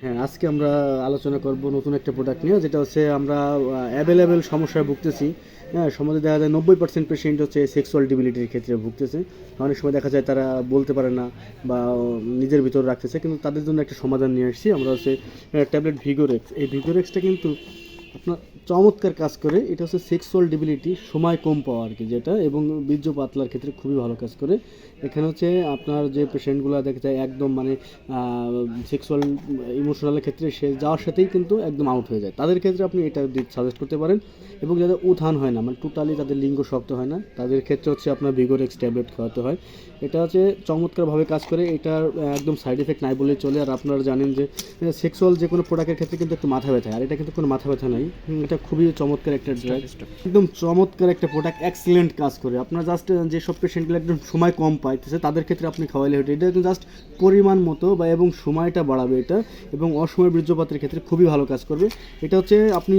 হ্যাঁ, আজকে আমরা আলোচনা করব নতুন একটা প্রোডাক্ট নিয়ে, যেটা হচ্ছে আমরা অ্যাভেলেবেল সমস্যায় ভুগতেছি। হ্যাঁ, সমাজে দেখা যায় 90% পেশেন্ট হচ্ছে সেক্সুয়াল ডিবিলিটির ক্ষেত্রে ভুগতেছে। অনেক সময় দেখা যায় তারা বলতে পারে না বা নিজের ভিতর রাখতেছে, কিন্তু তাদের জন্য একটা সমাধান নিয়ে আসছি আমরা হচ্ছে ট্যাবলেট ভিগোরেক্স। এই ভিগোরেক্সটা কিন্তু আপনার চমৎকার কাজ করে। এটা হচ্ছে সেক্সুয়াল ডিবিলিটি, সময় কম পাওয়া আর কি যেটা, এবং বীর্য পাতলার ক্ষেত্রে খুবই ভালো কাজ করে। এখানে হচ্ছে আপনার যে পেশেন্টগুলো দেখা যায় একদম মানে সেক্সুয়াল ইমোশনালের ক্ষেত্রে সে যাওয়ার সাথেই কিন্তু একদম আউট হয়ে যায়, তাদের ক্ষেত্রে আপনি এটা সাজেস্ট করতে পারেন। এবং যাদের উত্থান হয় না, মানে টোটালি তাদের লিঙ্গ শক্ত হয় না, তাদের ক্ষেত্রে হচ্ছে আপনার ভিগোরেক্স ট্যাবলেট খাওয়াতে হয়। এটা হচ্ছে চমৎকারভাবে কাজ করে। এটার একদম সাইড এফেক্ট নাই বলেই চলে। আর আপনারা জানেন যে সেক্সুয়াল যে কোনো প্রোডাক্টের ক্ষেত্রে কিন্তু একটু মাথা ব্যথা, আর এটা কিন্তু কোনো মাথা ব্যথা নাই। এটা খুবই চমৎকার একটা ড্রাগ, একদম চমৎকার একটা প্রোডাক্ট, এক্সিলেন্ট কাজ করে। আপনার জাস্ট যেসব পেশেন্টগুলো একদম সময় কম পাইতেছে তাদের ক্ষেত্রে আপনি খাওয়াইলে হতো। এটা একদম জাস্ট পরিমাণ মতো বা এবং সময়টা বাড়াবে এটা, এবং অসময় বীর্যপাতের ক্ষেত্রে খুবই ভালো কাজ করবে। এটা হচ্ছে আপনি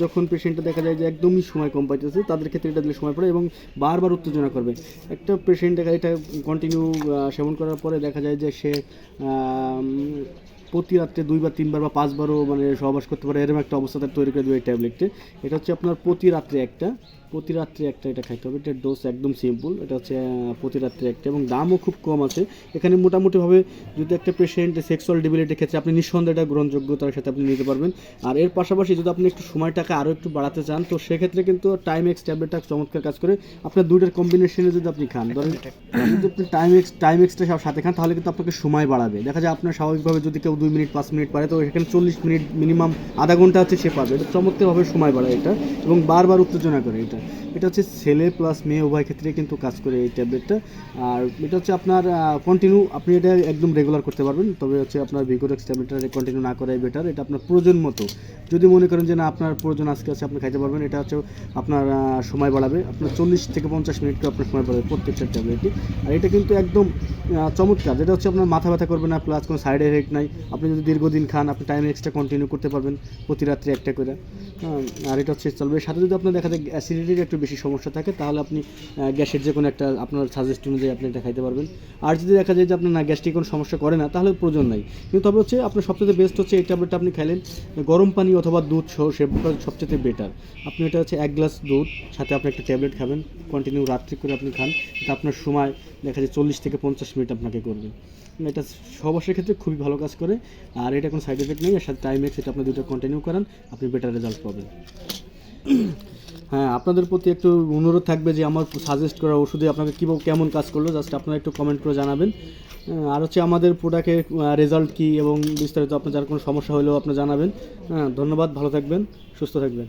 যখন পেশেন্টটা দেখা যায় যে একদমই সময় কম পাইতেছে তাদের ক্ষেত্রে এটা দিলে সময় পড়ে এবং বারবার উত্তেজনা করবে। একটা পেশেন্ট দেখা এটা কন্টিনিউ সেবন করার পরে দেখা যায় যে সে প্রতি রাত্রে 2 বা 3 বার বা 5বারও মানে সহবাস করতে পারে, এরকম একটা অবস্থা তার তৈরি করে দেবে এই ট্যাবলেটে। এটা হচ্ছে আপনার প্রতি রাত্রে একটা এটা খাইতে হবে। এটার ডোজ একদম সিম্পল, এটা হচ্ছে প্রতি রাত্রে একটা, এবং দামও খুব কম আছে এখানে। মোটামুটিভাবে যদি একটা পেশেন্ট সেক্সুয়াল ডিবিলিটির ক্ষেত্রে আপনি নিঃসন্দেহে এটা গ্রহণযোগ্যতার সাথে আপনি নিতে পারবেন। আর এর পাশাপাশি যদি আপনি একটু সময়টাকে আরও একটু বাড়াতে চান, তো সেক্ষেত্রে কিন্তু টাইম-এক্স ট্যাবলেটটা চমৎকার কাজ করে। আপনার দুইটার কম্বিনেশনে যদি আপনি খান, ধরেন যদি আপনি টাইম এক্সটা সাথে খান, তাহলে কিন্তু আপনাকে সময় বাড়াবে। দেখা যায় আপনার স্বাভাবিকভাবে যদি কেউ 2 মিনিট 5 মিনিট পারে, তো এখানে 40 মিনিট মিনিমাম আধা ঘন্টা হচ্ছে সে পাবে। এটা চমৎকারভাবে সময় বাড়ায় এটা, এবং বারবার উত্তেজনা করে এটা। এটা হচ্ছে ছেলে প্লাস মেয়ে উভয় ক্ষেত্রে কিন্তু কাজ করে এই ট্যাবলেটটা। আর এটা হচ্ছে আপনার কন্টিনিউ আপনি এটা একদম রেগুলার করতে পারবেন। তবে হচ্ছে আপনার ভিগোরেক্স ট্যাবলেটটা কন্টিনিউ না করাই বেটার। এটা আপনার প্রয়োজন মতো, যদি মনে করেন যে না আপনার প্রয়োজন আজকে আছে আপনি খাইতে পারবেন। এটা হচ্ছে আপনার সময় বাড়াবে, আপনার 40 থেকে 50 মিনিট আপনার সময় বাড়াবে প্রত্যেকটা ট্যাবলেটই। আর এটা কিন্তু একদম চমৎকার, যেটা হচ্ছে আপনার মাথা ব্যথা করবে না, প্লাস কোনো সাইড এফেক্ট নাই। আপনি যদি দীর্ঘদিন খান, আপনি টাইম এক্সট্রা কন্টিনিউ করতে পারবেন প্রতি রাত্রে একটা করে। আর এটা হচ্ছে চলবে। সাথে যদি আপনার দেখা যায় অ্যাসিডিটির একটু বেশি সমস্যা থাকে, তাহলে আপনি গ্যাসের যে কোনো একটা আপনার সাজেস্ট অনুযায়ী আপনি এটা খাইতে পারবেন। আর যদি দেখা যায় যে আপনার না গ্যাস্ট্রিক কোনো সমস্যা করে না, তাহলে প্রয়োজন নাই। কিন্তু তবে হচ্ছে আপনার সবচেয়ে বেস্ট হচ্ছে এই ট্যাবলেটটা আপনি খাইলেন গরম পানি অথবা দুধ সহ, সেটা সবচেয়ে বেটার। আপনি এটা হচ্ছে 1 গ্লাস দুধ সাথে আপনি একটা ট্যাবলেট খাবেন, কন্টিনিউ রাত্রি করে আপনি খান। এটা আপনার সময় দেখা যায় 40 থেকে 50 মিনিট আপনাকে করবে। এটা সহবাসের ক্ষেত্রে খুবই ভালো কাজ করে। আর এটা কোনো সাইড এফেক্ট নেই। আর সাথে টাইম-এক্স, এটা আপনি দুটো কন্টিনিউ করান, আপনি বেটার রেজাল্ট পাবেন। হ্যাঁ, আপনাদের প্রতি একটু অনুরোধ থাকবে যে আমার সাজেস্ট করা ওষুধে আপনাকে কেমন কাজ করলো, জাস্ট আপনারা একটু কমেন্ট করে জানাবেন। আর হচ্ছে আমাদের প্রোডাক্টের রেজাল্ট কী এবং বিস্তারিত আপনার যার কোনো সমস্যা হলেও আপনি জানাবেন। হ্যাঁ, ধন্যবাদ, ভালো থাকবেন, সুস্থ থাকবেন।